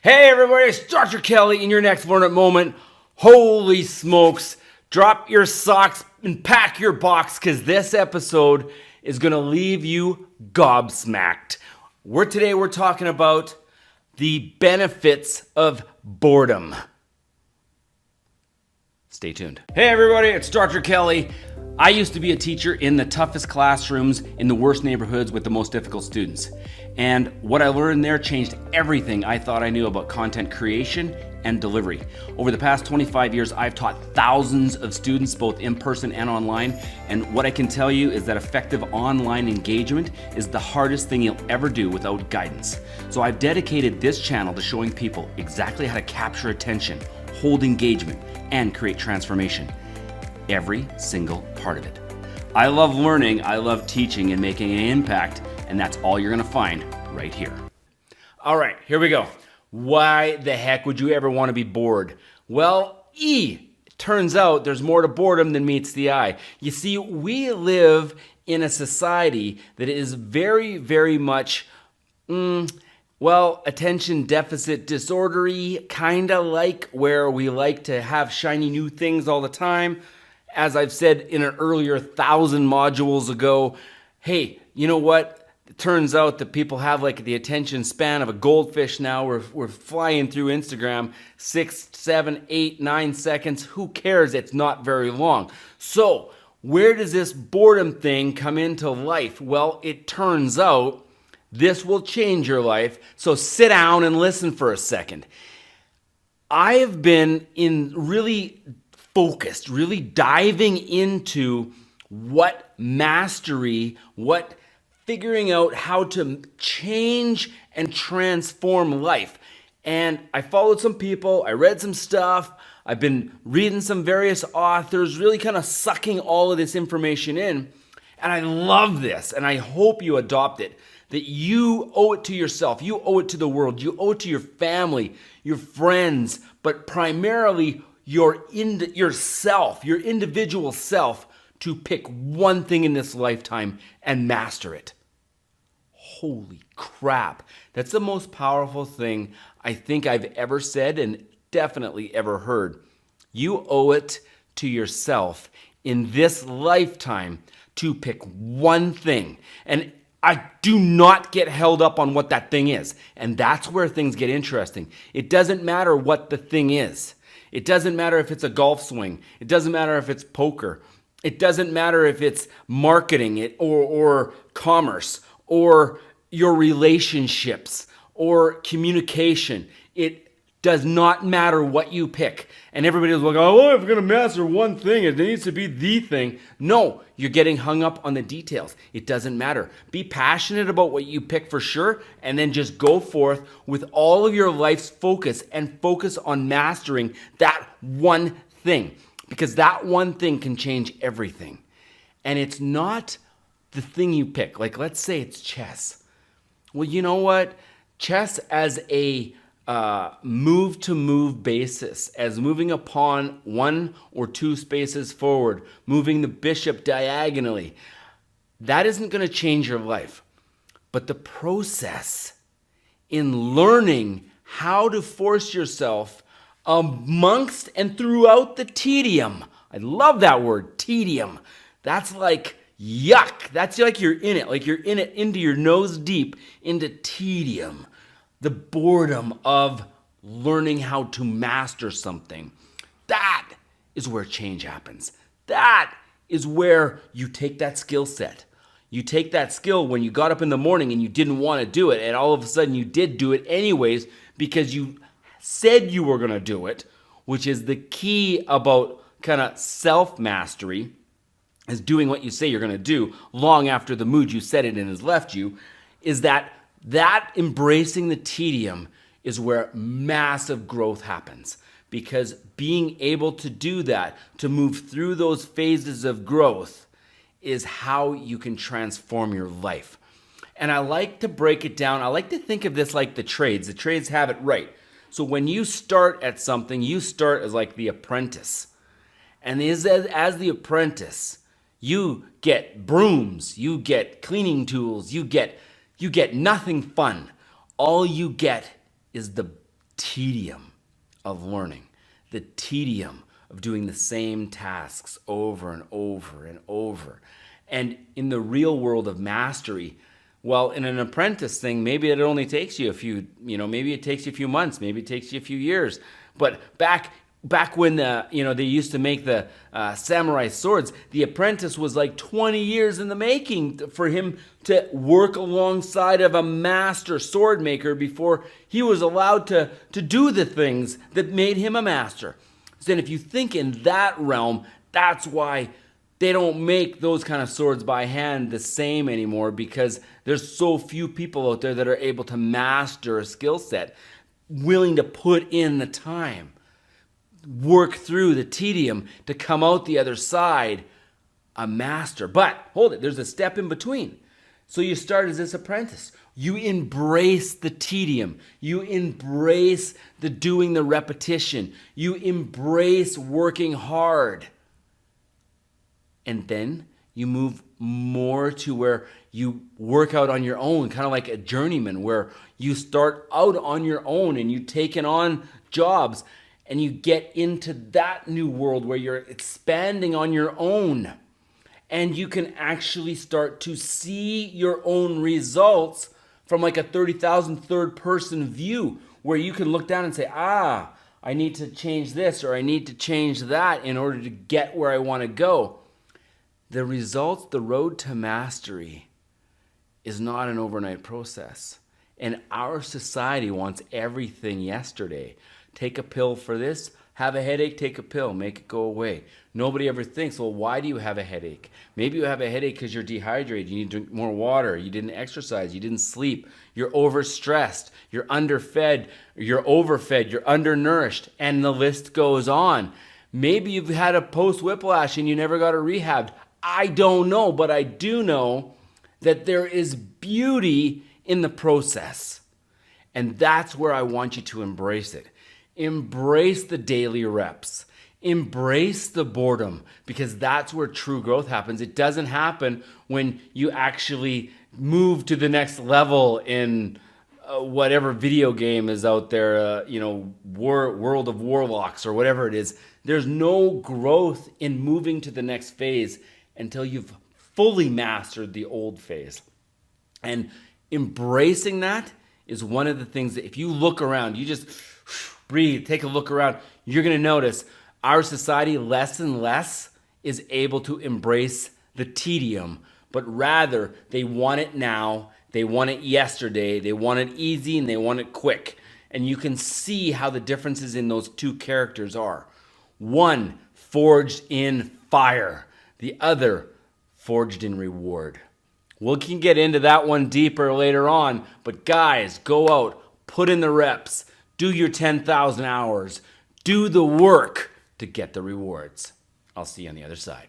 Hey everybody, it's Dr. Kelly in your next Learn It moment. Holy smokes, drop your socks and pack your box because this episode is going to leave you gobsmacked. Today we're talking about the benefits of boredom. Stay tuned. Hey everybody, it's Dr. Kelly. I used to be a teacher in the toughest classrooms in the worst neighborhoods with the most difficult students. And what I learned there changed everything I thought I knew about content creation and delivery. Over the past 25 years, I've taught thousands of students, both in person and online. And what I can tell you is that effective online engagement is the hardest thing you'll ever do without guidance. So I've dedicated this channel to showing people exactly how to capture attention, hold engagement, and create transformation. Every single part of it. I love learning, I love teaching and making an impact, and that's all you're gonna find right here. All right, here we go. Why the heck would you ever want to be bored? Well, turns out there's more to boredom than meets the eye. You see, we live in a society that is very, very much, attention deficit disorder-y, kinda like where we like to have shiny new things all the time. As I've said in an earlier 1,000 modules ago, hey, you know what? It turns out that people have like the attention span of a goldfish now. We're flying through Instagram 6, 7, 8, 9 seconds. Who cares? It's not very long. So where does this boredom thing come into life? Well, it turns out this will change your life. So sit down and listen for a second. I have been really focused, really diving into what mastery, what figuring out how to change and transform life. And I followed some people, I read some stuff, I've been reading some various authors, really kind of sucking all of this information in. And I love this, and I hope you adopt it. That you owe it to yourself, you owe it to the world, you owe it to your family, your friends, but primarily yourself, your individual self, to pick one thing in this lifetime and master it. Holy crap. That's the most powerful thing I think I've ever said and definitely ever heard. You owe it to yourself in this lifetime to pick one thing. And I do not get held up on what that thing is. And that's where things get interesting. It doesn't matter what the thing is. It doesn't matter if it's a golf swing. It doesn't matter if it's poker. It doesn't matter if it's marketing or commerce or your relationships or communication. It does not matter what you pick. And everybody's like, oh, if I'm going to master one thing, it needs to be the thing. No, you're getting hung up on the details. It doesn't matter. Be passionate about what you pick for sure, and then just go forth with all of your life's focus and focus on mastering that one thing. Because that one thing can change everything. And it's not the thing you pick. Like, let's say it's chess. Well, you know what? Chess as a move-to-move basis, as moving upon one or two spaces forward, moving the bishop diagonally, that isn't going to change your life. But the process in learning how to force yourself amongst and throughout the tedium, I love that word, tedium. That's like yuck. That's like you're in it into your nose deep into tedium. The boredom of learning how to master something. That is where change happens. That is where you take that skill set. You take that skill when you got up in the morning and you didn't want to do it, and all of a sudden you did do it anyways because you said you were going to do it, which is the key about kind of self-mastery, is doing what you say you're going to do long after the mood you set it in has left you, is that embracing the tedium is where massive growth happens. Because being able to do that, to move through those phases of growth, is how you can transform your life. And I like to break it down. I like to think of this like the trades. The trades have it right. So when you start at something, you start as like the apprentice. And as the apprentice, you get brooms, you get cleaning tools, you get nothing fun. All you get is the tedium of learning, the tedium of doing the same tasks over and over and over. And in the real world of mastery, well, in an apprentice thing, maybe it only takes you a few, maybe it takes you a few months, maybe it takes you a few years. But back when they used to make the samurai swords, the apprentice was like 20 years in the making for him to work alongside of a master sword maker before he was allowed to do the things that made him a master. So then if you think in that realm, that's why they don't make those kind of swords by hand the same anymore, because there's so few people out there that are able to master a skill set, willing to put in the time, work through the tedium to come out the other side a master. But hold it, there's a step in between. So you start as this apprentice. You embrace the tedium. You embrace the doing the repetition. You embrace working hard. And then you move more to where you work out on your own, kind of like a journeyman, where you start out on your own and you take on jobs and you get into that new world where you're expanding on your own. And you can actually start to see your own results from like a 30,000 third person view, where you can look down and say, I need to change this or I need to change that in order to get where I want to go. The results, the road to mastery, is not an overnight process. And our society wants everything yesterday. Take a pill for this, have a headache, take a pill, make it go away. Nobody ever thinks, well, why do you have a headache? Maybe you have a headache because you're dehydrated, you need to drink more water, you didn't exercise, you didn't sleep, you're overstressed, you're underfed, you're overfed, you're undernourished, and the list goes on. Maybe you've had a post-whiplash and you never got it rehabbed. I don't know, but I do know that there is beauty in the process. And that's where I want you to embrace it. Embrace the daily reps. Embrace the boredom, because that's where true growth happens. It doesn't happen when you actually move to the next level in whatever video game is out there, World of Warlocks or whatever it is. There's no growth in moving to the next phase until you've fully mastered the old phase. And embracing that is one of the things that if you look around, you just breathe, take a look around, you're going to notice our society less and less is able to embrace the tedium, but rather they want it now, they want it yesterday, they want it easy, and they want it quick. And you can see how the differences in those two characters are. One forged in fire, the other forged in reward. We can get into that one deeper later on, but guys, go out, put in the reps, do your 10,000 hours, do the work to get the rewards. I'll see you on the other side.